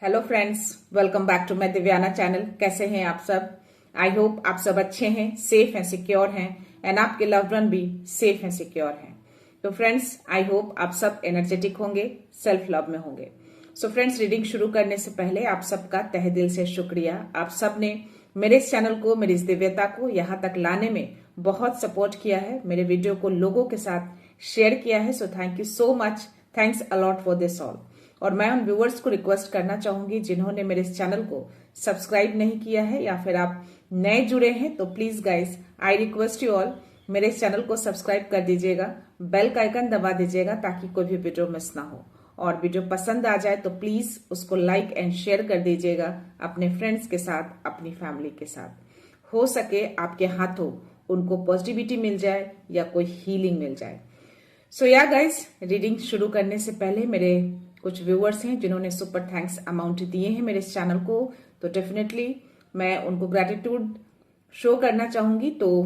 Hello friends, welcome back to my Divyana channel. कैसे हैं आप सब? आई होप आप सब अच्छे हैं, सेफ हैं, सिक्योर हैं एंड आपके लव्ड वन भी सेफ हैं, सिक्योर हैं। तो फ्रेंड्स, आई होप आप सब एनर्जेटिक होंगे, सेल्फ लव में होंगे। सो फ्रेंड्स, रीडिंग शुरू करने से पहले आप सबका तहे दिल से शुक्रिया। आप सब ने मेरे इस चैनल को, मेरी इस दिव्यता को यहाँ तक लाने में बहुत सपोर्ट किया है, मेरे वीडियो को लोगों के साथ शेयर किया है। So thank you so much, thanks a lot for this all. और मैं उन व्यूअर्स को रिक्वेस्ट करना चाहूंगी जिन्होंने मेरे इस चैनल को सब्सक्राइब नहीं किया है या फिर आप नए जुड़े हैं, तो please guys, I request you all, मेरे इस चैनल को सब्सक्राइब कर दीजिएगा, बेल का आइकन दबा दीजिएगा ताकि कोई भी वीडियो मिस ना हो। और वीडियो पसंद आ जाए तो प्लीज उसको लाइक एंड शेयर कर दीजिएगा अपने फ्रेंड्स के साथ, अपनी फैमिली के साथ। हो सके आपके हाथों उनको पॉजिटिविटी मिल जाए या कोई हीलिंग मिल जाए। सो या गाइस, रीडिंग शुरू करने से पहले मेरे कुछ व्यूअर्स हैं जिन्होंने सुपर थैंक्स अमाउंट दिए हैं मेरे इस चैनल को, तो डेफिनेटली मैं उनको ग्रेटिट्यूड शो करना चाहूंगी। तो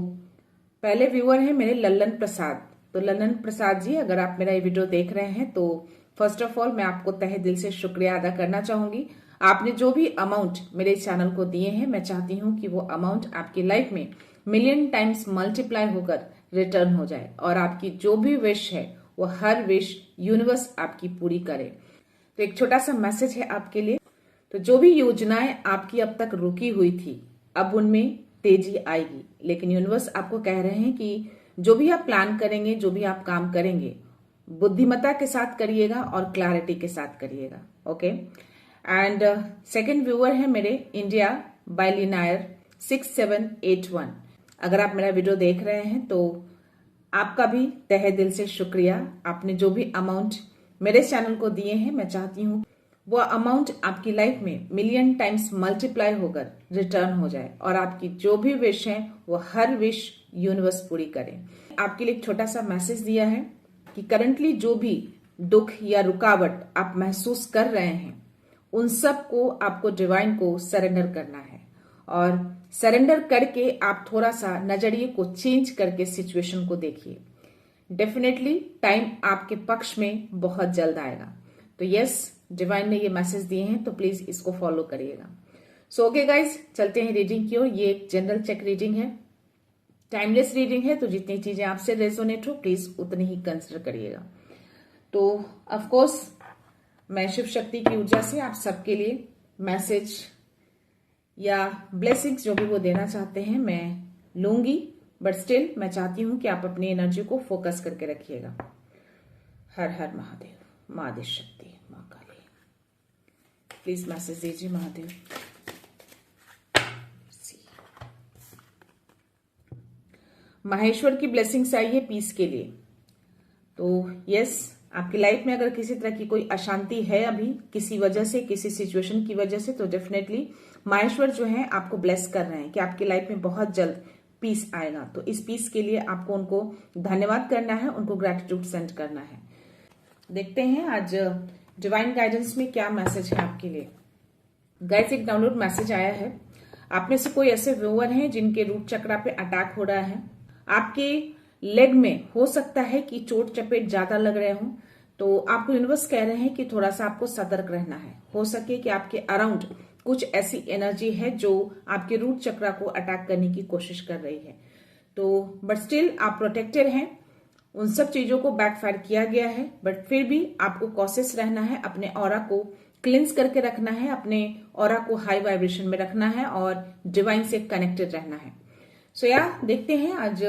पहले व्यूअर हैं मेरे लल्लन प्रसाद। तो लल्लन प्रसाद जी, अगर आप मेरा ये वीडियो देख रहे हैं तो फर्स्ट ऑफ ऑल मैं आपको तहे दिल से शुक्रिया अदा करना चाहूंगी। आपने जो भी अमाउंट मेरे इस चैनल को दिए हैं, मैं चाहती हूँ कि वो अमाउंट आपकी लाइफ में मिलियन टाइम्स मल्टीप्लाई होकर रिटर्न हो जाए और आपकी जो भी विश है वो हर विश यूनिवर्स आपकी पूरी करे। तो एक छोटा सा मैसेज है आपके लिए। तो जो भी योजनाएं आपकी अब तक रुकी हुई थी, अब उनमें तेजी आएगी। लेकिन यूनिवर्स आपको कह रहे हैं कि जो भी आप प्लान करेंगे, जो भी आप काम करेंगे, बुद्धिमत्ता के साथ करिएगा और क्लैरिटी के साथ करिएगा। ओके। एंड सेकंड व्यूअर है मेरे इंडिया बाइलिनायर 6781। अगर आप मेरा वीडियो देख रहे हैं तो आपका भी तहे दिल से शुक्रिया। आपने जो भी अमाउंट मेरे चैनल को दिए हैं, मैं चाहती हूँ वो अमाउंट आपकी लाइफ में मिलियन टाइम्स मल्टीप्लाई होकर रिटर्न हो जाए और आपकी जो भी विश है वो हर विश यूनिवर्स पूरी करे। आपके लिए एक छोटा सा मैसेज दिया है कि करंटली जो भी दुख या रुकावट आप महसूस कर रहे हैं, उन सब को आपको डिवाइन को सरेंडर करना है। और सरेंडर करके आप थोड़ा सा नजरिए को चेंज करके सिचुएशन को देखिए। डेफिनेटली टाइम आपके पक्ष में बहुत जल्द आएगा। तो यस, डिवाइन ने ये मैसेज दिए हैं, तो प्लीज इसको फॉलो करिएगा। सो ओके गाइज, चलते हैं रीडिंग की ओर। ये एक जनरल चेक रीडिंग है, टाइमलेस रीडिंग है, तो जितनी चीजें आपसे रेजोनेट हो प्लीज उतनी ही कंसिडर करिएगा। तो ऑफ कोर्स मैं शिव शक्ति की ऊर्जा से आप सबके लिए मैसेज या ब्लेसिंग्स जो भी वो देना चाहते हैं मैं लूंगी, बट स्टिल मैं चाहती हूं कि आप अपनी एनर्जी को फोकस करके रखिएगा। हर हर महादेव, माँ आदि शक्ति, माँ काली, प्लीज मैसेज दीजिए महादेव। माहेश्वर की ब्लेसिंग्स आई है पीस के लिए। तो यस, आपकी लाइफ में अगर किसी तरह की कोई अशांति है अभी, किसी वजह से, किसी सिचुएशन की वजह से, तो डेफिनेटली माहेश्वर जो है आपको ब्लेस कर रहे हैं कि आपकी लाइफ में बहुत जल्द पीस आएगा। तो इस पीस के लिए आपको उनको धन्यवाद करना है, उनको ग्रेटिट्यूड सेंड करना है। देखते हैं आज डिवाइन गाइडेंस में क्या मैसेज है आपके लिए। गाइस, एक डाउनलोड मैसेज आया है। आप में से कोई ऐसे व्यूअर हैं जिनके रूट चक्रा पे अटैक हो रहा है। आपके लेग में हो सकता है कि चोट चपेट ज्यादा लग रहे हो, तो आपको यूनिवर्स कह रहे हैं कि थोड़ा सा आपको सतर्क रहना है। हो सके कि आपके अराउंड कुछ ऐसी एनर्जी है जो आपके रूट चक्रा को अटैक करने की कोशिश कर रही है। तो बट स्टिल आप प्रोटेक्टेड हैं, उन सब चीजों को बैकफायर किया गया है, बट फिर भी आपको कॉशियस रहना है, अपने ऑरा को क्लिंस करके रखना है, अपने ऑरा को हाई वाइब्रेशन में रखना है और डिवाइन से कनेक्टेड रहना है। सो या देखते हैं आज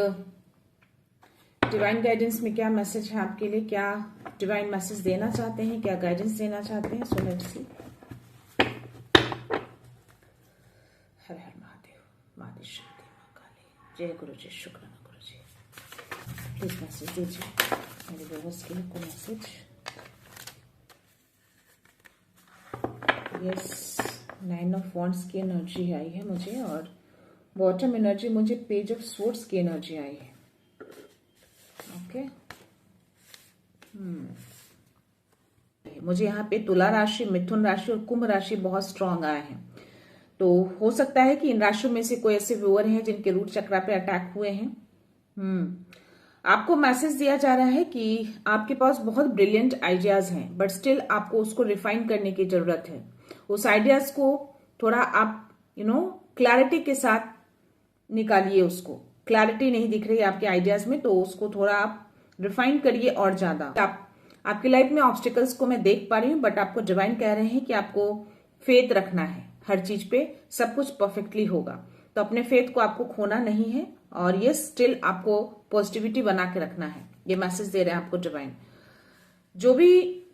डिवाइन गाइडेंस में क्या मैसेज है आपके लिए, क्या डिवाइन मैसेज देना चाहते हैं, क्या गाइडेंस देना चाहते हैं। So let's see. हर हर महादेव, माँ आदि शक्ति, माँ काली, जय गुरु जी, शुक्राना गुरु जी। प्लीज मैसेज दीजिए मेरे व्यूअर्स के लिए को मैसेज। यस, 9 ऑफ वॉन्ड्स की एनर्जी आई है मुझे और बॉटम एनर्जी मुझे पेज ऑफ स्वॉर्ड्स की एनर्जी आई है। ओके। मुझे यहाँ पे तुला राशि, मिथुन राशि और कुंभ राशि बहुत स्ट्रांग आए हैं। तो हो सकता है कि इन राशियों में से कोई ऐसे व्यूअर हैं जिनके रूट चक्रा पे अटैक हुए हैं। आपको मैसेज दिया जा रहा है कि आपके पास बहुत ब्रिलियंट आइडियाज हैं, बट स्टिल आपको उसको रिफाइन करने की जरूरत है। उस आइडियाज को थोड़ा आप क्लैरिटी के साथ निकालिए। उसको क्लैरिटी नहीं दिख रही है आपके आइडियाज में, तो उसको थोड़ा आप रिफाइन करिए और ज्यादा। आपकी लाइफ में ऑब्स्टिकल्स को मैं देख पा रही हूँ, बट आपको डिवाइन कह रहे हैं कि आपको फेथ रखना है हर चीज पे, सब कुछ परफेक्टली होगा। तो अपने फेथ को आपको खोना नहीं है, और ये स्टिल आपको पॉजिटिविटी बना के रखना है। ये मैसेज दे रहे हैं आपको डिवाइन। जो भी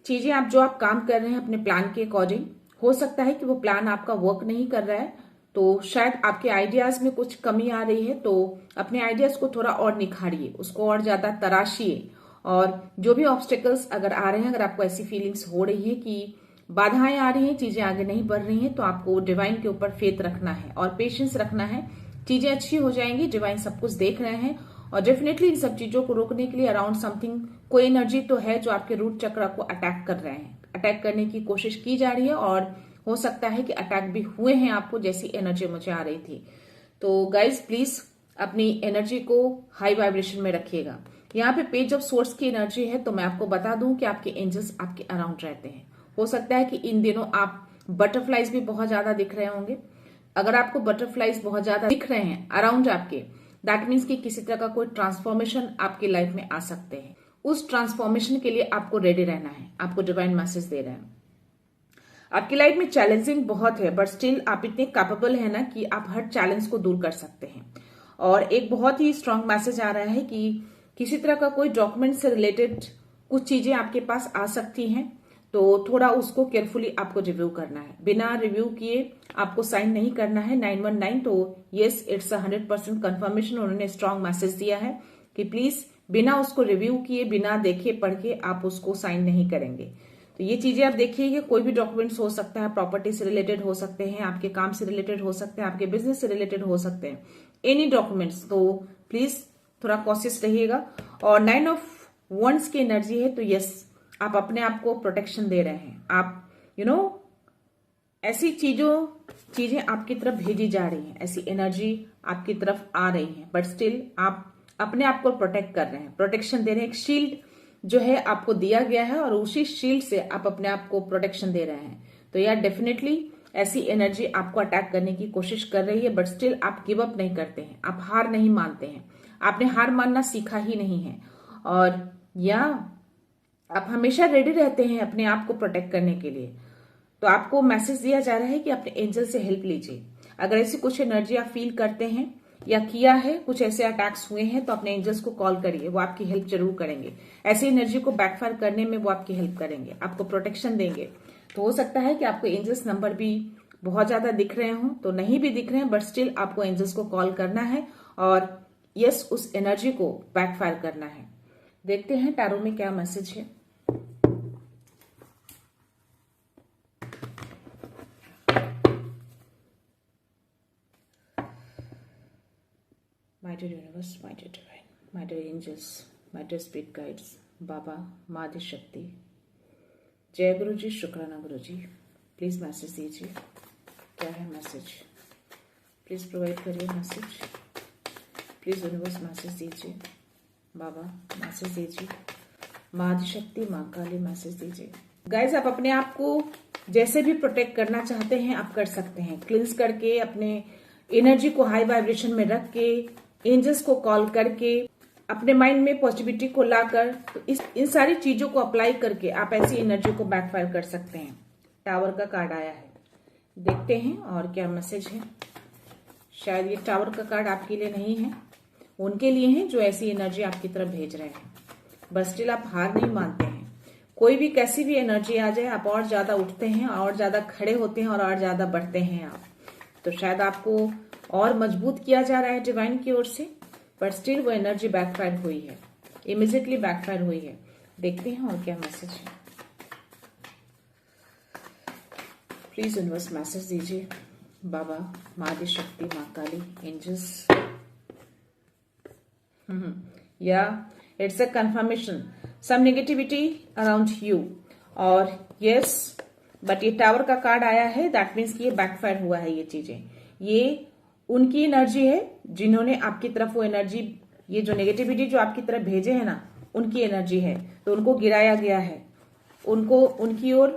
चीजें जो आप काम कर रहे हैं अपने प्लान के अकॉर्डिंग, हो सकता है कि वो प्लान आपका वर्क नहीं कर रहा है, तो शायद आपके आइडियाज में कुछ कमी आ रही है। तो अपने आइडियाज को थोड़ा और निखारिए, उसको और ज्यादा तराशिए। और जो भी ऑब्स्टेकल्स अगर आ रहे हैं, अगर आपको ऐसी फीलिंग्स हो रही है कि बाधाएं आ रही हैं, चीजें आगे नहीं बढ़ रही हैं, तो आपको डिवाइन के ऊपर फेथ रखना है और पेशेंस रखना है। चीजें अच्छी हो जाएंगी, डिवाइन सब कुछ देख रहे हैं। और डेफिनेटली इन सब चीजों को रोकने के लिए अराउंड समथिंग कोई एनर्जी तो है जो आपके रूट चक्र को अटैक कर रहे हैं, अटैक करने की कोशिश की जा रही है, और हो सकता है कि अटैक भी हुए हैं आपको, जैसी एनर्जी मुझे आ रही थी। तो गाइज प्लीज अपनी एनर्जी को हाई वाइब्रेशन में रखिएगा। यहाँ पे पेज ऑफ सोर्स की एनर्जी है, तो मैं आपको बता दूं कि आपके एंजल्स आपके अराउंड रहते हैं। हो सकता है कि इन दिनों आप बटरफ्लाइज भी बहुत ज्यादा दिख रहे होंगे। अगर आपको बटरफ्लाइज बहुत ज्यादा दिख रहे हैं अराउंड आपके, दैट मीन्स कि किसी तरह का कोई ट्रांसफॉर्मेशन आपकी लाइफ में आ सकते हैं। उस ट्रांसफॉर्मेशन के लिए आपको रेडी रहना है, आपको डिवाइन मैसेज दे रहे हैं। आपकी लाइफ में चैलेंजिंग बहुत है, बट स्टिल आप इतने कैपेबल है ना कि आप हर चैलेंज को दूर कर सकते हैं। और एक बहुत ही स्ट्रांग मैसेज आ रहा है कि किसी तरह का कोई डॉक्यूमेंट से रिलेटेड कुछ चीजें आपके पास आ सकती हैं, तो थोड़ा उसको केयरफुली आपको रिव्यू करना है। बिना रिव्यू किए आपको साइन नहीं करना है 919। तो यस, इट्स 100% कंफर्मेशन। उन्होंने स्ट्रांग मैसेज दिया है कि प्लीज बिना उसको रिव्यू किए, बिना देखे पढ़ के आप उसको साइन नहीं करेंगे। तो ये चीजें आप देखिए, कोई भी डॉक्यूमेंट्स हो सकता है, प्रॉपर्टी से रिलेटेड हो सकते हैं, आपके काम से रिलेटेड हो सकते हैं, आपके बिजनेस से रिलेटेड हो सकते हैं, एनी डॉक्यूमेंट्स। तो प्लीज थोड़ा कॉशियस रहिएगा। और 9 ऑफ वंड्स की एनर्जी है, तो यस, आप अपने आप को प्रोटेक्शन दे रहे हैं। आप ऐसी चीजें आपकी तरफ भेजी जा रही हैं, ऐसी एनर्जी आपकी तरफ आ रही है, बट स्टिल आप अपने आप को प्रोटेक्ट कर रहे हैं, प्रोटेक्शन दे रहे हैं। एक शील्ड जो है आपको दिया गया है, और उसी शील्ड से आप अपने आप को प्रोटेक्शन दे रहे हैं। तो यार डेफिनेटली ऐसी एनर्जी आपको अटैक करने की कोशिश कर रही है, बट स्टिल आप गिव अप नहीं करते हैं, आप हार नहीं मानते हैं। आपने हार मानना सीखा ही नहीं है, और या आप हमेशा रेडी रहते हैं अपने आप को प्रोटेक्ट करने के लिए। तो आपको मैसेज दिया जा रहा है कि अपने एंजल से हेल्प लीजिए। अगर ऐसी कुछ एनर्जी आप फील करते हैं या किया है, कुछ ऐसे अटैक्स हुए हैं, तो अपने एंजल्स को कॉल करिए, वो आपकी हेल्प जरूर करेंगे। ऐसी एनर्जी को बैकफायर करने में वो आपकी हेल्प करेंगे, आपको प्रोटेक्शन देंगे। तो हो सकता है कि आपको एंजल्स नंबर भी बहुत ज्यादा दिख रहे हों, तो नहीं भी दिख रहे हैं, बट स्टिल आपको एंजल्स को कॉल करना है और यस, उस एनर्जी को बैकफायर करना है। देखते हैं टैरो में क्या मैसेज है। My dear universe, my dear divine, my dear angels, my dear spirit guides, बाबा, माँ आदि शक्ति, जय गुरु जी, शुक्राना गुरु जी। प्लीज मैसेज दीजिए, क्या है मैसेज? प्लीज प्रोवाइड करिए मैसेज। प्लीज यूनिवर्स मैसेज दीजिए, बाबा मैसेज दीजिए, माँ आदि शक्ति, माँ काली मैसेज दीजिए। गाइज आप अपने आप को जैसे भी प्रोटेक्ट करना चाहते हैं आप कर सकते हैं, क्लिंस करके, अपने एनर्जी को हाई वाइब्रेशन में रख के, एंजल्स को कॉल करके, अपने माइंड में पॉजिटिविटी को लाकर, तो इन सारी चीजों को अप्लाई करके आप ऐसी एनर्जी को बैकफायर कर सकते हैं। टावर का कार्ड आया है, देखते हैं और क्या मैसेज है। शायद ये टावर का कार्ड आपके लिए नहीं है, उनके लिए है जो ऐसी एनर्जी आपकी तरफ भेज रहे हैं। बस स्टिल आप हार नहीं मानते हैं। कोई भी कैसी भी एनर्जी आ जाए, आप और ज्यादा उठते हैं, और ज्यादा खड़े होते हैं, और ज्यादा बढ़ते हैं आप। तो शायद आपको और मजबूत किया जा रहा है डिवाइन की ओर से, पर स्टिल वो एनर्जी बैकफायर हुई है, इमीडिएटली बैकफायर हुई है। देखते हैं और क्या मैसेज है। प्लीज यूनिवर्स मैसेज दीजिए, बाबा, माँ आदि शक्ति, माँ काली, एंजल्स। या it's a confirmation, some negativity around you, और यस, बट ये टावर का कार्ड आया है, दैट मीन्स कि ये बैकफायर हुआ है। ये चीजें, ये उनकी एनर्जी है जिन्होंने आपकी तरफ वो एनर्जी, ये जो नेगेटिविटी जो आपकी तरफ भेजे है ना, उनकी एनर्जी है। तो उनको गिराया गया है, उनको उनकी ओर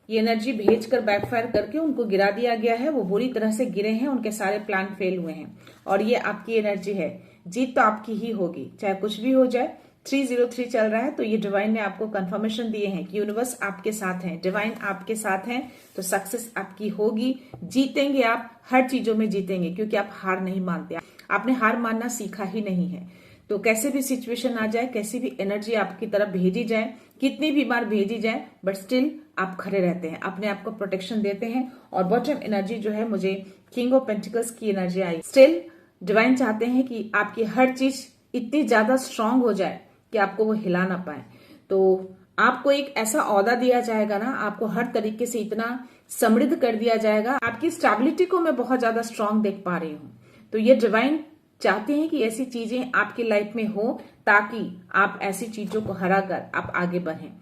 ये एनर्जी भेजकर बैकफायर करके उनको गिरा दिया गया है। वो बुरी तरह से गिरे हैं, उनके सारे प्लान फेल हुए हैं और ये आपकी एनर्जी है। जीत तो आपकी ही होगी, चाहे कुछ भी हो जाए। 303 चल रहा है, तो ये डिवाइन ने आपको कंफर्मेशन दिए हैं कि यूनिवर्स आपके साथ है, डिवाइन आपके साथ है, तो सक्सेस आपकी होगी। जीतेंगे आप, हर चीजों में जीतेंगे, क्योंकि आप हार नहीं मानते। आपने हार मानना सीखा ही नहीं है। तो कैसे भी सिचुएशन आ जाए, कैसी भी एनर्जी आपकी तरफ भेजी जाए, कितनी भी बार भेजी जाए, बट स्टिल आप खड़े रहते हैं, अपने आप को प्रोटेक्शन देते हैं। और बॉटम एनर्जी जो है, मुझे किंग ऑफ पेंटिकल्स की एनर्जी आई। स्टिल डिवाइन चाहते हैं कि आपकी हर चीज इतनी ज्यादा स्ट्रांग हो जाए कि आपको वो हिला ना पाए। तो आपको एक ऐसा औहदा दिया जाएगा ना, आपको हर तरीके से इतना समृद्ध कर दिया जाएगा। आपकी स्टेबिलिटी को मैं बहुत ज्यादा स्ट्रांग देख पा रही हूँ। तो ये डिवाइन चाहते हैं कि ऐसी चीजें आपकी लाइफ में हो, ताकि आप ऐसी चीजों को हराकर आप आगे बढ़ें।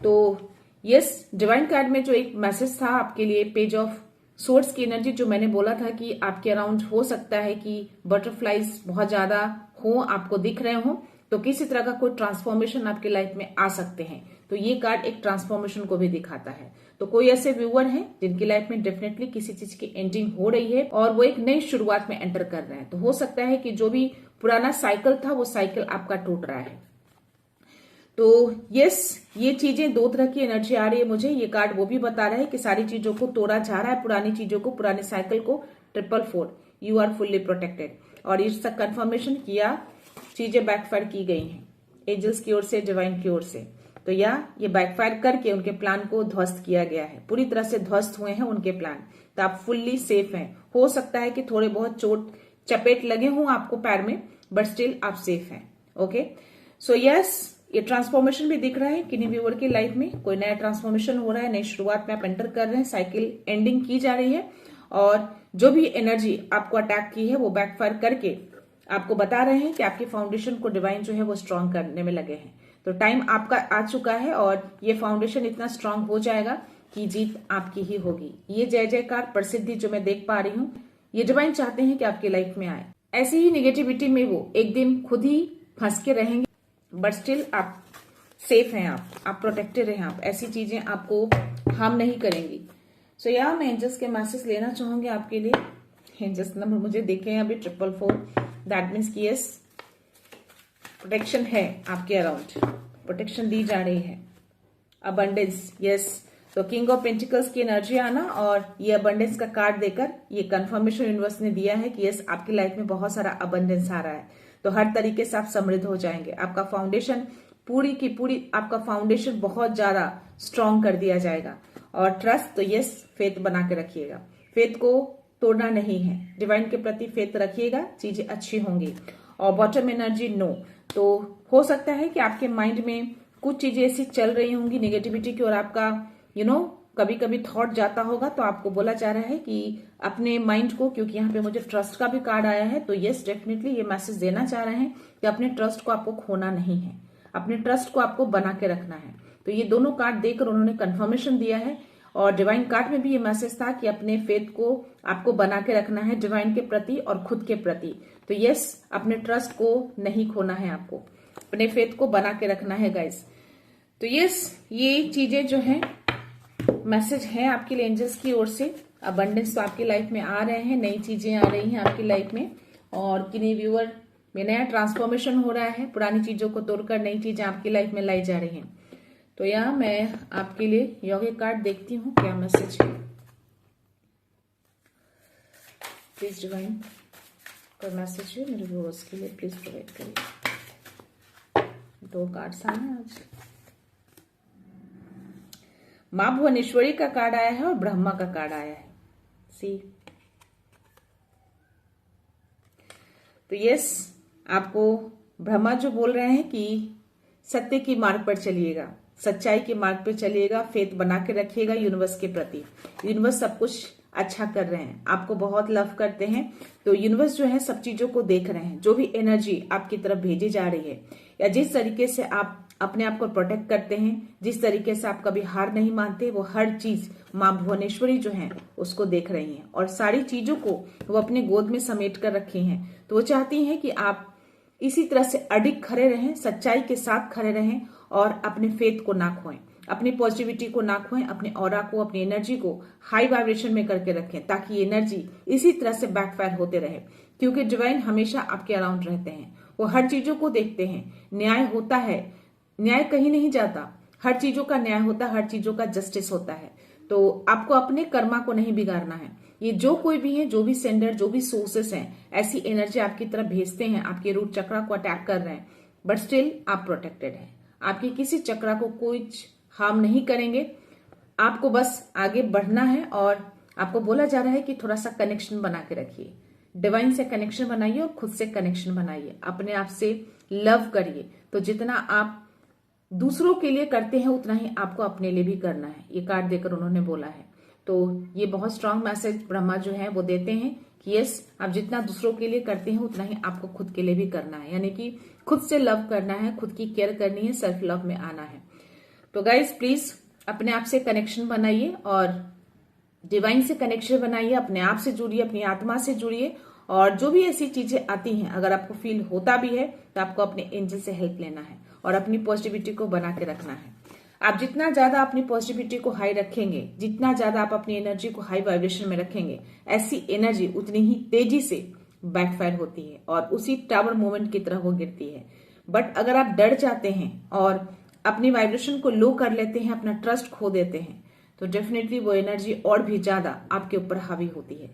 तो यस, डिवाइन कार्ड में जो एक मैसेज था आपके लिए, पेज ऑफ सोर्स की एनर्जी, जो मैंने बोला था कि आपके अराउंड हो सकता है कि बटरफ्लाईज बहुत ज्यादा हो, आपको दिख रहे हो, तो किसी तरह का कोई ट्रांसफॉर्मेशन आपकी लाइफ में आ सकते हैं। तो ये कार्ड एक ट्रांसफॉर्मेशन को भी दिखाता है। तो कोई ऐसे व्यूअर हैं जिनकी लाइफ में डेफिनेटली किसी चीज की एंडिंग हो रही है और वो एक नई शुरुआत में एंटर कर रहे हैं। तो हो सकता है कि जो भी पुराना साइकिल था, वो साइकिल आपका टूट रहा है। तो यस, ये चीजें दो तरह की एनर्जी आ रही है मुझे। ये कार्ड वो भी बता रहा है कि सारी चीजों को तोड़ा जा रहा है, पुरानी चीजों को, पुराने साइकिल को। 444, यू आर फुल्ली प्रोटेक्टेड। और इसका कंफर्मेशन किया, चीजें बैकफायर की गई हैं एंजल्स की ओर से, डिवाइन की ओर से। तो ये बैकफायर करके उनके प्लान को ध्वस्त किया गया है, पूरी तरह से ध्वस्त हुए हैं उनके प्लान। तो आप फुल्ली सेफ हैं। हो सकता है कि थोड़े बहुत चोट चपेट लगे हों आपको पैर में, बट स्टिल आप सेफ हैं। ओके, सो यस, ये ट्रांसफॉर्मेशन भी दिख रहा है किन्हीं व्यूअर की लाइफ में। कोई नया ट्रांसफॉर्मेशन हो रहा है, नई शुरुआत में आप एंटर कर रहे हैं, साइकिल एंडिंग की जा रही है। और जो भी एनर्जी आपको अटैक की है, वो बैकफायर करके आपको बता रहे हैं कि आपकी फाउंडेशन को डिवाइन जो है वो स्ट्रांग करने में लगे हैं। तो टाइम आपका आ चुका है और ये फाउंडेशन इतना स्ट्रांग हो जाएगा कि जीत आपकी ही होगी। ये जय जयकार, प्रसिद्धि जो मैं देख पा रही हूँ, ये डिवाइन चाहते हैं कि आपकी लाइफ में आए। ऐसी ही निगेटिविटी में वो एक दिन खुद ही फंस के रहेंगे, बट स्टिल आप सेफ हैं, आप प्रोटेक्टेड हैं, आप ऐसी चीजें आपको हार्म नहीं करेंगी। सो मैं एंजल्स के मैसेज लेना चाहूंगी आपके लिए। एंजल्स नंबर मुझे देखे हैं अभी 444। दैट मीन्स कि यस, प्रोटेक्शन है आपके अराउंड, प्रोटेक्शन दी जा रही है। अबंडेंस, यस, तो किंग ऑफ पेंटिकल्स की एनर्जी आना और ये अबंडेंस का कार्ड देकर ये कंफर्मेशन यूनिवर्स ने दिया है कि यस, आपकी लाइफ में बहुत सारा अबंडेंस आ रहा है। तो हर तरीके से आप समृद्ध हो जाएंगे। आपका फाउंडेशन पूरी की पूरी, आपका फाउंडेशन बहुत ज्यादा स्ट्रांग कर दिया जाएगा। और ट्रस्ट, तो यस, फेथ बना के रखिएगा, फेथ को तोड़ना नहीं है, डिवाइन के प्रति फेथ रखिएगा, चीजें अच्छी होंगी। और बॉटम एनर्जी नो, तो हो सकता है कि आपके माइंड में कुछ चीजें ऐसी चल रही होंगी नेगेटिविटी की, और आपका कभी कभी थॉट जाता होगा। तो आपको बोला जा रहा है कि अपने माइंड को, क्योंकि यहाँ पे मुझे ट्रस्ट का भी कार्ड आया है, तो यस, डेफिनेटली ये मैसेज देना चाह रहे हैं कि अपने ट्रस्ट को आपको खोना नहीं है, अपने ट्रस्ट को आपको बना के रखना है। तो ये दोनों कार्ड देकर उन्होंने कंफर्मेशन दिया है। और डिवाइन कार्ड में भी ये मैसेज था कि अपने फेथ को आपको बना के रखना है, डिवाइन के प्रति और खुद के प्रति। तो यस, अपने ट्रस्ट को नहीं खोना है, आपको अपने फेथ को बना के रखना है गाइस। तो यस, ये चीजें जो हैं मैसेज है आपके लिए एंजल्स की ओर से। अबंडेंस तो आपकी लाइफ में आ रहे हैं, नई चीजें आ रही हैं आपकी लाइफ में, और किन्हीं व्यूअर में नया ट्रांसफॉर्मेशन हो रहा है, पुरानी चीजों को तोड़कर नई चीजें आपकी लाइफ में लाई जा रही हैं। तो मैं आपके लिए यौगिक कार्ड देखती हूँ, क्या मैसेज है। प्लीज डिवाइन, कोई मैसेज है मेरे व्यूअर्स के लिए, प्लीज प्रोवाइड करिए। 2 कार्ड्स आए हैं आज। मां भुवनेश्वरी का कार्ड आया है और ब्रह्मा का कार्ड आया है। सी, तो यस, आपको ब्रह्मा जो बोल रहे हैं कि सत्य की मार्ग पर चलिएगा, सच्चाई के मार्ग पर चलिएगा, फेथ बना के रखिएगा यूनिवर्स के प्रति। यूनिवर्स सब कुछ अच्छा कर रहे हैं, आपको बहुत लव करते हैं। तो यूनिवर्स जो है सब चीजों को देख रहे हैं, जो भी एनर्जी आपकी तरफ भेजी जा रही है, या जिस तरीके से आप अपने आप को प्रोटेक्ट करते हैं, जिस तरीके से आप कभी हार नहीं मानते, वो हर चीज मां भुवनेश्वरी जो है उसको देख रही हैं, और सारी चीजों को वो अपने गोद में समेट कर रखी हैं। तो वो चाहती हैं कि आप इसी तरह से अडिग खड़े रहें, सच्चाई के साथ खड़े रहें और अपने फेथ को ना खोएं। अपनी पॉजिटिविटी को ना खोएं, अपने ऑरा को, अपनी एनर्जी को हाई वाइब्रेशन में करके रखें, ताकि ये एनर्जी इसी तरह से बैकफायर होते रहे। क्योंकि डिवाइन हमेशा आपके अराउंड रहते हैं, वो हर चीजों को देखते हैं। न्याय होता है, न्याय कहीं नहीं जाता, हर चीजों का न्याय होता है, हर चीजों का जस्टिस होता है। तो आपको अपने कर्मा को नहीं बिगाड़ना है। ये जो कोई भी है, जो भी सेंडर, जो भी सोर्सेस हैं, ऐसी एनर्जी आपकी तरफ भेजते हैं, आपके रूट चक्रा को अटैक कर रहे हैं, बट स्टिल आप प्रोटेक्टेड हैं। आपके किसी चक्रा को कोई हार्म नहीं करेंगे। आपको बस आगे बढ़ना है और आपको बोला जा रहा है कि थोड़ा सा कनेक्शन बना के रखिए, डिवाइन से कनेक्शन बनाइए और खुद से कनेक्शन बनाइए, अपने आप से लव करिए। तो जितना आप दूसरों के लिए करते हैं उतना ही आपको अपने लिए भी करना है, ये कार्ड देकर उन्होंने बोला है। तो ये बहुत स्ट्रांग मैसेज ब्रह्मा जो है वो देते हैं कि यस, आप जितना दूसरों के लिए करते हैं उतना ही आपको खुद के लिए भी करना है, यानी कि खुद से लव करना है, खुद की केयर करनी है, सेल्फ लव में आना है। तो गाइज प्लीज अपने आप से कनेक्शन बनाइए और डिवाइन से कनेक्शन बनाइए, अपने आप से जुड़िए, अपनी आत्मा से जुड़िए। और जो भी ऐसी चीजें आती हैं, अगर आपको फील होता भी है तो आपको अपने एंजल से हेल्प लेना है और अपनी पॉजिटिविटी को बना के रखना है। आप जितना ज्यादा अपनी पॉजिटिविटी को हाई रखेंगे, जितना ज्यादा आप अपनी एनर्जी को हाई वाइब्रेशन में रखेंगे, ऐसी एनर्जी उतनी ही तेजी से बैकफायर होती है और उसी टावर मूवमेंट की तरह वो गिरती है। बट अगर आप डर जाते हैं और अपनी वाइब्रेशन को लो कर लेते हैं, अपना ट्रस्ट खो देते हैं, तो डेफिनेटली वो एनर्जी और भी ज्यादा आपके ऊपर हावी होती है।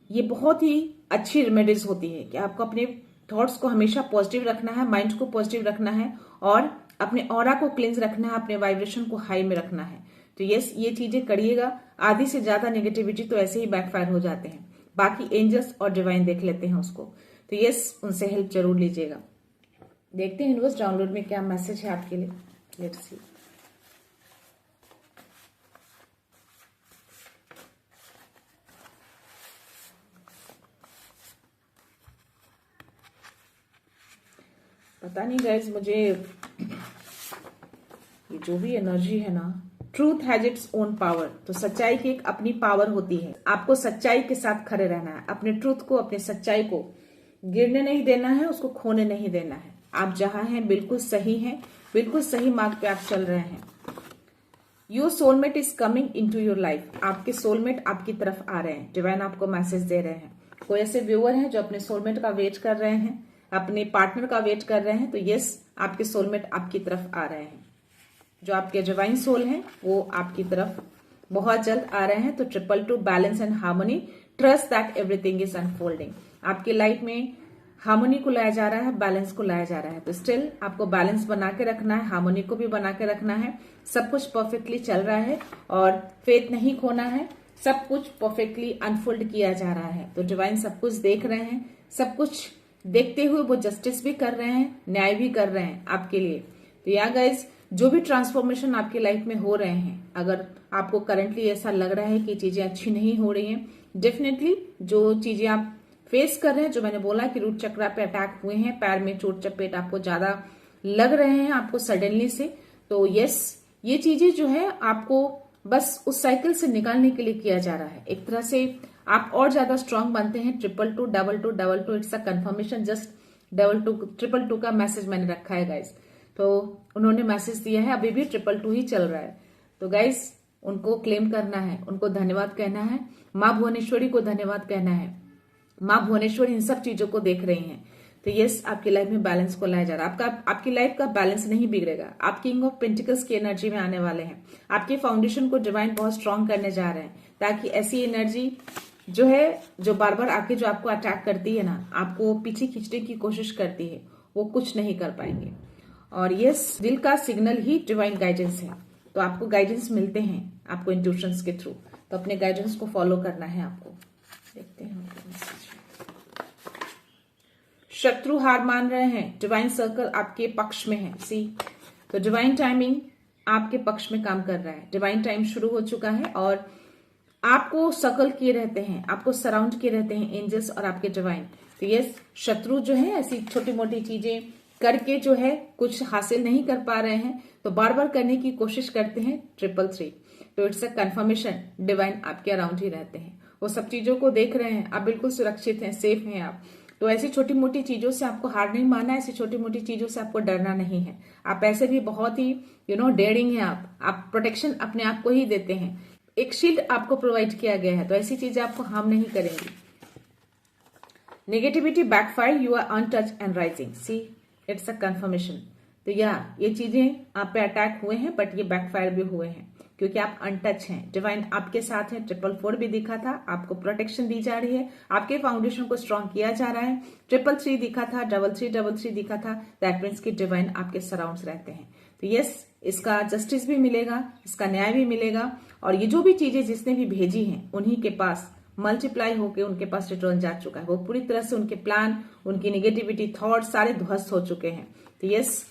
ये बहुत ही अच्छी रेमेडीज होती है कि आपको अपने थॉट्स को हमेशा पॉजिटिव रखना है, माइंड को पॉजिटिव रखना है और अपने ऑरा को क्लींस रखना है, अपने वाइब्रेशन को हाई में रखना है। तो यस, ये चीजें करिएगा। आधी से ज्यादा नेगेटिविटी तो ऐसे ही बैकफायर हो जाते हैं। बाकी एंजल्स और डिवाइन देख लेते हैं उसको। तो यस, उनसे हेल्प जरूर लीजिएगा। देखते हैं यूनिवर्स डाउनलोड में क्या मैसेज है आपके लिए। Let's see. पता नहीं गाइज, मुझे ये जो भी एनर्जी है ना, truth has its own power. तो सच्चाई की एक अपनी पावर होती है। आपको सच्चाई के साथ खड़े रहना है, अपने ट्रूथ को, अपनी सच्चाई को गिरने नहीं देना है, उसको खोने नहीं देना है। आप जहां हैं बिल्कुल सही हैं, बिल्कुल सही मार्ग पे आप चल रहे हैं। Your soulmate is coming into your life. आपके सोलमेट आपकी तरफ आ रहे हैं, डिवाइन आपको मैसेज दे रहे हैं। कोई ऐसे व्यूअर हैं जो अपने सोलमेट का वेट कर रहे हैं, अपने पार्टनर का वेट कर रहे हैं, तो यस, आपके सोलमेट आपकी तरफ आ रहे हैं। जो आपके डिवाइन सोल हैं वो आपकी तरफ बहुत जल्द आ रहे हैं। तो 222 balance and harmony, trust that everything is unfolding. आपकी लाइफ में हार्मनी को लाया जा रहा है, बैलेंस को लाया जा रहा है। तो स्टिल आपको बैलेंस बना के रखना है, हार्मनी को भी बना के रखना है। सब कुछ परफेक्टली चल रहा है और फेथ नहीं खोना है। सब कुछ परफेक्टली अनफोल्ड किया जा रहा है। तो डिवाइन सब कुछ देख रहे हैं, सब कुछ देखते हुए वो जस्टिस भी कर रहे हैं, न्याय भी कर रहे हैं आपके लिए। तो या गाइज, जो भी ट्रांसफॉर्मेशन आपकी लाइफ में हो रहे हैं, अगर आपको करंटली ऐसा लग रहा है कि चीजें अच्छी नहीं हो रही हैं, डेफिनेटली जो चीजें आप फेस कर रहे हैं, जो मैंने बोला कि रूट चक्रा पे अटैक हुए हैं, पैर में चोट चपेट आपको ज्यादा लग रहे हैं आपको सडनली से, तो यस, ये चीजें जो है आपको बस उस साइकिल से निकालने के लिए किया जा रहा है। एक तरह से आप और ज्यादा स्ट्रांग बनते हैं। 222 222 इट्स अ कंफर्मेशन, जस्ट 222 का मैसेज मैंने रखा है गाइज। तो उन्होंने मैसेज दिया है, अभी भी 222 ही चल रहा है। तो गाइज, उनको क्लेम करना है, उनको धन्यवाद कहना है, माँ भुवनेश्वरी को धन्यवाद कहना है। माँ भुवनेश्वरी इन सब चीजों को देख रही हैं। तो यस, आपकी लाइफ में बैलेंस को लाया जा रहा है। आपकी लाइफ का बैलेंस नहीं बिगड़ेगा। आप किंग ऑफ पेंटिकल्स की एनर्जी में आने वाले हैं। आपके फाउंडेशन को डिवाइन बहुत स्ट्रांग करने जा रहे हैं, ताकि ऐसी एनर्जी जो है, जो बार बार आके जो आपको अटैक करती है ना, आपको पीछे खींचने की कोशिश करती है, वो कुछ नहीं कर पाएंगे। और यस, दिल का सिग्नल ही डिवाइन गाइडेंस है। तो आपको गाइडेंस मिलते हैं आपको इंट्यूशंस के थ्रू, तो अपने गाइडेंस को फॉलो करना है आपको। देखते हैं शत्रु हार मान रहे हैं, डिवाइन सर्कल आपके पक्ष में है। सी, तो डिवाइन टाइमिंग आपके पक्ष में काम कर रहा है। डिवाइन टाइम शुरू हो चुका है और आपको सर्कल किए रहते हैं, आपको सराउंड किए रहते हैं एंजल्स और आपके डिवाइन। तो यस, शत्रु जो है ऐसी छोटी मोटी चीजें करके जो है कुछ हासिल नहीं कर पा रहे हैं, तो बार बार करने की कोशिश करते हैं 333। तो इट्स अ कंफर्मेशन, डिवाइन आपके अराउंड ही रहते हैं, वो सब चीजों को देख रहे हैं। आप बिल्कुल सुरक्षित हैं, सेफ हैं आप। तो ऐसी छोटी मोटी चीजों से आपको हार नहीं मानना है, ऐसी छोटी मोटी चीजों से आपको डरना नहीं है। आप ऐसे भी बहुत ही डेयरिंग है। आप प्रोटेक्शन अपने आप को ही देते हैं, एक शील्ड आपको प्रोवाइड किया गया है, तो ऐसी चीजें आपको हार्म नहीं करेंगी। Negativity backfire, you are untouch and rising, see it's a confirmation. तो ये चीजें आप पे अटैक हुए हैं, बट ये बैकफायर भी हुए हैं क्योंकि आप अनटच हैं। डिवाइन आपके साथ है। 444 भी दिखा था, आपको प्रोटेक्शन दी जा रही है, आपके फाउंडेशन को स्ट्रॉन्ग किया जा रहा है। 333 दिखा था, 3333 दिखा था, दैट मीन्स की डिवाइन आपके सराउंड्स रहते हैं। तो यस, इसका जस्टिस भी मिलेगा, इसका न्याय भी मिलेगा, और ये जो भी चीजें जिसने भी भेजी हैं उन्हीं के पास मल्टीप्लाई होके उनके पास रिटर्न जा चुका है। वो पूरी तरह से उनके प्लान, उनकी नेगेटिविटी थॉट सारे ध्वस्त हो चुके हैं। तो यस,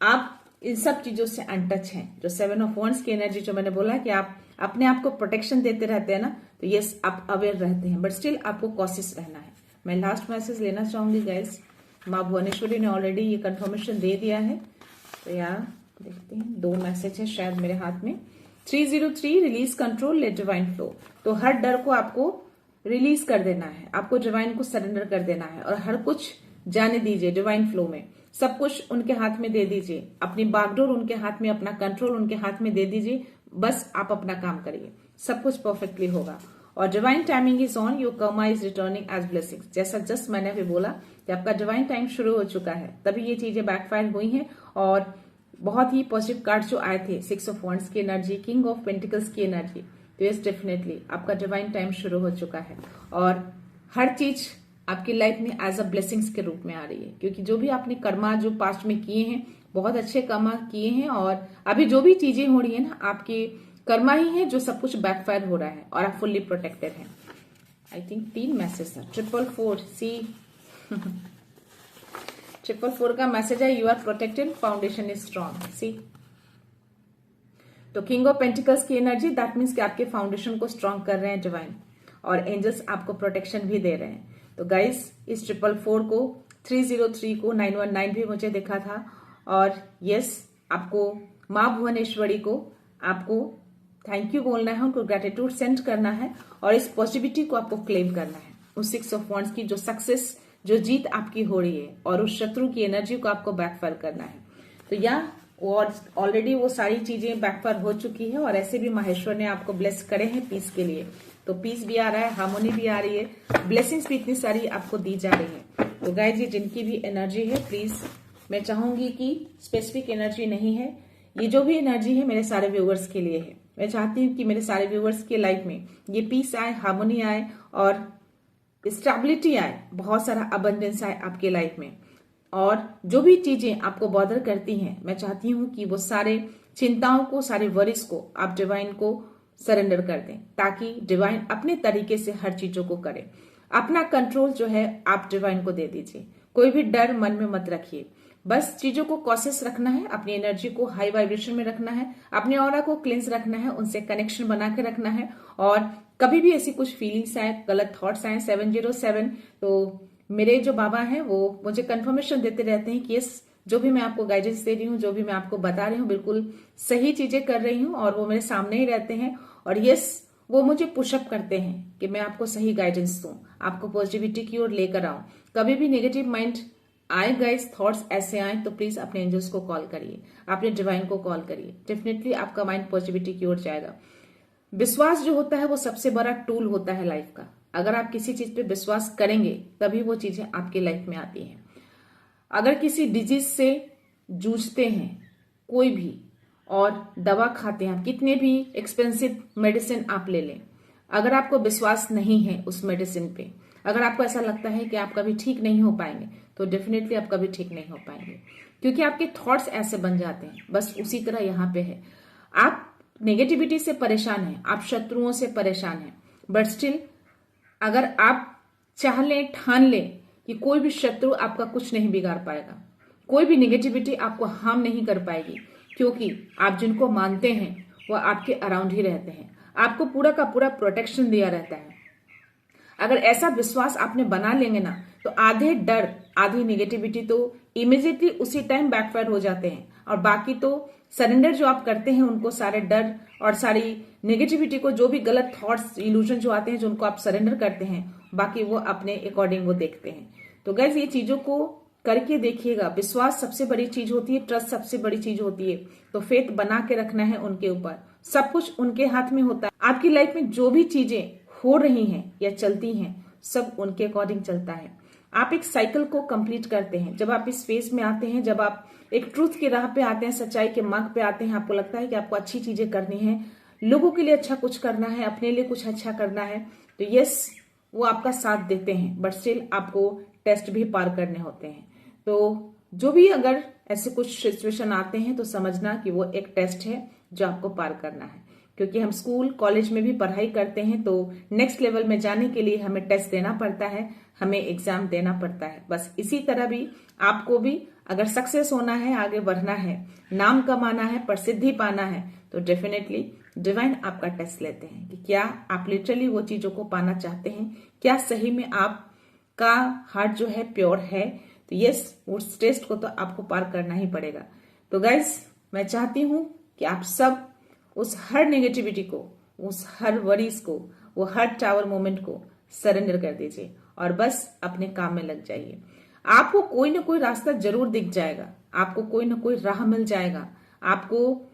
आप इन सब चीजों से अनटच हैं। जो 7 ऑफ वॉन्ड्स की एनर्जी जो मैंने बोला कि आप अपने आप को प्रोटेक्शन देते रहते हैं ना, तो यस आप अवेयर रहते हैं, बट स्टिल आपको कॉशियस रहना है। मैं लास्ट मैसेज लेना चाहूंगी गाइस। माँ भुवनेश्वरी ने ऑलरेडी ये कंफर्मेशन दे दिया है, तो यार देखते हैं, 2 मैसेज है शायद मेरे हाथ में। 303 release control, let divine flow. तो हर डर को आपको रिलीज कर देना है, आपको डिवाइन को सरेंडर कर देना है, और हर कुछ जाने दीजिए डिवाइन फ्लो में। सब कुछ उनके हाथ में दे दीजिए, अपनी बागडोर उनके हाथ में, अपना कंट्रोल उनके हाथ में दे दीजिए। बस आप अपना काम करिए, सब कुछ परफेक्टली होगा। और divine timing is on, your karma is returning as blessings. जैसा जस्ट मैंने अभी बोला कि आपका डिवाइन टाइम शुरू हो चुका है, तभी ये चीजें बैकफायर हुई हैं। और बहुत ही पॉजिटिव कार्ड जो आए थे, 6 ऑफ वॉन्ड्स की एनर्जी, किंग ऑफ पेंटिकल्स की एनर्जी, तो यस डेफिनेटली आपका डिवाइन टाइम शुरू हो चुका है, और हर चीज आपकी लाइफ में एज अ ब्लेसिंग्स के रूप में आ रही है। क्योंकि जो भी आपने कर्मा जो पास्ट में किए हैं, बहुत अच्छे कर्मा किए हैं, और अभी जो भी चीजें हो रही है ना, आपके कर्मा ही है जो सब कुछ बैकफायर हो रहा है, और आप फुल्ली प्रोटेक्टेड हैं। आई थिंक 3 मैसेज है। 444 सी 444 का मैसेज है, you are protected, foundation is strong, see. तो किंग ऑफ पेंटिकल्स की एनर्जी, दैट मीन्स कि आपके फाउंडेशन को स्ट्रॉन्ग कर रहे हैं डिवाइन, और एंजल्स आपको प्रोटेक्शन भी दे रहे हैं। तो गाइस, इस 444 को, 303 को, 919 भी मुझे दिखा था, और यस आपको माँ भुवनेश्वरी को आपको थैंक यू बोलना है, उनको ग्रेटिट्यूड सेंड करना है, और इस पॉजिटिविटी को आपको क्लेम करना है। उस 6 ऑफ वॉन्ड्स की जो सक्सेस, जो जीत आपकी हो रही है, और उस शत्रु की एनर्जी को आपको बैकफायर करना है। तो ऑलरेडी वो सारी चीजें बैकफायर हो चुकी है, और ऐसे भी माहेश्वर ने आपको ब्लेस करे हैं पीस के लिए। तो पीस भी आ रहा है, हार्मोनी भी आ रही है, ब्लेसिंग्स भी इतनी सारी आपको दी जा रही है। तो गाइस जी, जिनकी भी एनर्जी है, प्लीज मैं चाहूंगी कि स्पेसिफिक एनर्जी नहीं है, ये जो भी एनर्जी है मेरे सारे व्यूअर्स के लिए है। मैं चाहती हूँ कि मेरे सारे व्यूअर्स के लाइफ में ये पीस आए, हार्मोनी आए, और स्टेबिलिटी आए, बहुत सारा अबंडेंस आए आपके लाइफ में। और जो भी चीजें आपको बॉदर करती हैं, मैं चाहती हूँ कि वो सारे चिंताओं को, सारे वरीज को आप डिवाइन को सरेंडर कर दें, ताकि डिवाइन अपने तरीके से हर चीजों को करे। अपना कंट्रोल जो है आप डिवाइन को दे दीजिए, कोई भी डर मन में मत रखिए, बस चीजों को कॉशियस रखना है, अपनी एनर्जी को हाई वाइब्रेशन में रखना है, अपने ऑरा को क्लिंस रखना है, उनसे कनेक्शन बना के रखना है। और कभी भी ऐसी कुछ फीलिंग्स आए, गलत थॉट्स आए, 707, तो मेरे जो बाबा हैं वो मुझे कंफर्मेशन देते रहते हैं कि यस, जो भी मैं आपको गाइडेंस दे रही हूँ, जो भी मैं आपको बता रही हूँ, बिल्कुल सही चीजें कर रही हूँ, और वो मेरे सामने ही रहते हैं। और यस, वो मुझे पुशअप करते हैं कि मैं आपको सही गाइडेंस दूं, आपको पॉजिटिविटी की ओर लेकर आऊं। कभी भी नेगेटिव माइंड आए गाइस, थॉट्स ऐसे आए, तो प्लीज अपने एंजल्स को कॉल करिए, अपने डिवाइन को कॉल करिए, डेफिनेटली आपका माइंड पॉजिटिविटी की ओर जाएगा। विश्वास जो होता है वो सबसे बड़ा टूल होता है लाइफ का। अगर आप किसी चीज पे विश्वास करेंगे, तभी वो चीजें आपके लाइफ में आती हैं। अगर किसी डिजीज से जूझते हैं कोई भी, और दवा खाते हैं, कितने भी एक्सपेंसिव मेडिसिन आप ले लें, अगर आपको विश्वास नहीं है उस मेडिसिन पे, अगर आपको ऐसा लगता है कि आप कभी ठीक नहीं हो पाएंगे, तो डेफिनेटली आप कभी ठीक नहीं हो पाएंगे, क्योंकि आपके थॉट्स ऐसे बन जाते हैं। बस उसी तरह यहाँ पे है, आप नेगेटिविटी से परेशान हैं, आप शत्रुओं से परेशान हैं, बट स्टिल अगर आप चाह लें, ठान लें कि कोई भी शत्रु आपका कुछ नहीं बिगाड़ पाएगा, कोई भी नेगेटिविटी आपको हार्म नहीं कर पाएगी, क्योंकि आप जिनको मानते हैं वो आपके अराउंड ही रहते हैं, आपको पूरा का पूरा प्रोटेक्शन दिया रहता है। अगर ऐसा विश्वास आपने बना लेंगे ना, तो आधे डर, आधी नेगेटिविटी तो इमीडिएटली उसी टाइम बैकफायर हो जाते हैं, और बाकी तो सरेंडर जो आप करते हैं उनको, सारे डर और सारी नेगेटिविटी को, जो भी गलत थॉट्स, इल्यूजन जो आते हैं, जो उनको आप सरेंडर करते हैं, बाकी वो अपने अकॉर्डिंग वो देखते हैं। तो गाइस ये चीजों को करके देखिएगा। विश्वास सबसे बड़ी चीज होती है, ट्रस्ट सबसे बड़ी चीज होती है। तो फेथ बना के रखना है उनके ऊपर, सब कुछ उनके हाथ में होता है। आपकी लाइफ में जो भी चीजें हो रही हैं या चलती हैं, सब उनके अकॉर्डिंग चलता है। आप एक साइकिल को कंप्लीट करते हैं। जब आप इस फेज में आते हैं, जब आप एक ट्रूथ की राह पे आते हैं, सच्चाई के मार्ग पे आते हैं, आपको लगता है कि आपको अच्छी चीजें करनी है, लोगों के लिए अच्छा कुछ करना है, अपने लिए कुछ अच्छा करना है, तो यस वो आपका साथ देते हैं। बट स्टिल आपको टेस्ट भी पार करने होते हैं। तो जो भी अगर ऐसे कुछ सिचुएशन आते हैं तो समझना कि वो एक टेस्ट है जो आपको पार करना है। क्योंकि हम स्कूल कॉलेज में भी पढ़ाई करते हैं तो नेक्स्ट लेवल में जाने के लिए हमें टेस्ट देना पड़ता है, हमें एग्जाम देना पड़ता है। बस इसी तरह भी आपको भी अगर सक्सेस होना है, आगे बढ़ना है, नाम कमाना है, प्रसिद्धि पाना है, तो डेफिनेटली डिवाइन आपका टेस्ट लेते हैं कि क्या आप लिटरली वो चीजों को पाना चाहते हैं, क्या सही में आपका हार्ट जो है प्योर है। तो यस उस टेस्ट को तो आपको पार करना ही पड़ेगा। तो गाइज मैं चाहती हूं कि आप सब उस हर नेगेटिविटी को, उस हर वरीज को, वो हर टावर मोमेंट को सरेंडर कर दीजिए और बस अपने काम में लग जाइए। आपको कोई ना कोई रास्ता जरूर दिख जाएगा, आपको कोई ना कोई राह मिल जाएगा, आपको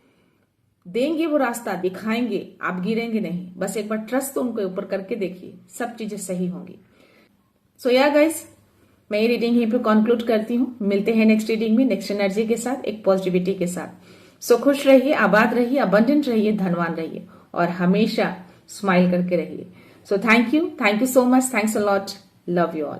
देंगे वो रास्ता, दिखाएंगे, आप गिरेंगे नहीं। बस एक बार ट्रस्ट तो उनके ऊपर करके देखिए, सब चीजें सही होंगी। सो या गाइस मैं ये रीडिंग यहीं पे कंक्लूड करती हूँ। मिलते हैं नेक्स्ट रीडिंग में, नेक्स्ट एनर्जी के साथ, एक पॉजिटिविटी के साथ। सो खुश रहिए, आबाद रहिए, अबंडेंट रहिए, धनवान रहिए और हमेशा स्माइल करके रहिए। So thank you so much, thanks a lot, love you all.